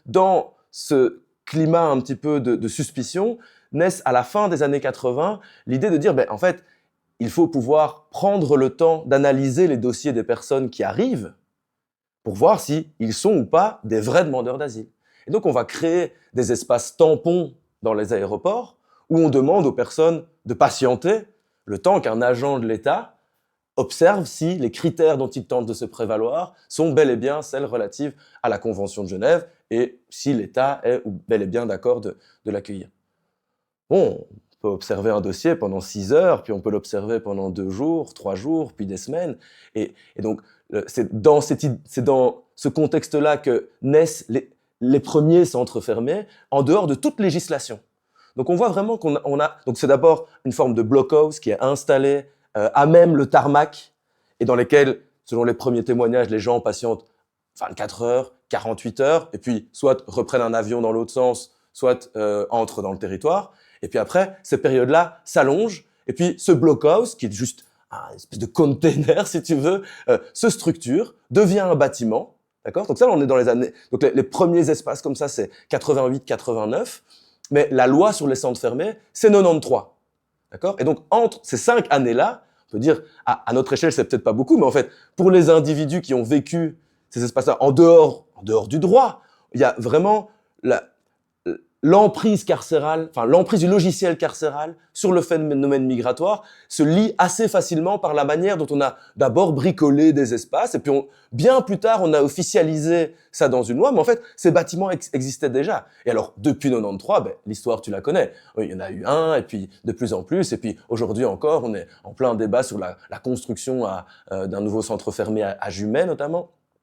dans ce climat un petit peu de suspicion, naissent à la fin des années 80 l'idée de dire, en fait, il faut pouvoir prendre le temps d'analyser les dossiers des personnes qui arrivent pour voir s'ils sont ou pas des vrais demandeurs d'asile. Et donc, on va créer des espaces tampons dans les aéroports où on demande aux personnes de patienter le temps qu'un agent de l'État observe si les critères dont il tente de se prévaloir sont bel et bien celles relatives à la Convention de Genève et si l'État est bel et bien d'accord de l'accueillir. Bon, on peut observer un dossier pendant 6 heures, puis on peut l'observer pendant 2 jours, 3 jours, puis des semaines. Et donc, c'est dans ce contexte-là que naissent les premiers centres fermés, en dehors de toute législation. Donc on voit vraiment donc c'est d'abord une forme de blockhouse qui est installée à même le tarmac, et dans lesquels, selon les premiers témoignages, les gens patientent 24 heures, 48 heures, et puis soit reprennent un avion dans l'autre sens, soit entrent dans le territoire. Et puis après, ces périodes-là s'allongent, et puis ce blockhouse, qui est juste une espèce de container, si tu veux, se structure, devient un bâtiment, d'accord ? Donc ça, on est dans les années... Donc les premiers espaces comme ça, c'est 88-89, mais la loi sur les centres fermés, c'est 93, d'accord ? Et donc, entre ces 5 années-là, on peut dire, à notre échelle, c'est peut-être pas beaucoup, mais en fait, pour les individus qui ont vécu ces espaces-là en dehors du droit, il y a vraiment l'emprise carcérale, enfin l'emprise du logiciel carcéral sur le phénomène migratoire se lie assez facilement par la manière dont on a d'abord bricolé des espaces, et puis bien plus tard, on a officialisé ça dans une loi, mais en fait, ces bâtiments existaient déjà. Et alors, depuis 93, l'histoire, tu la connais. Il y en a eu un, et puis de plus en plus, et puis aujourd'hui encore, on est en plein débat sur la construction d'un nouveau centre fermé à Jumet, notamment.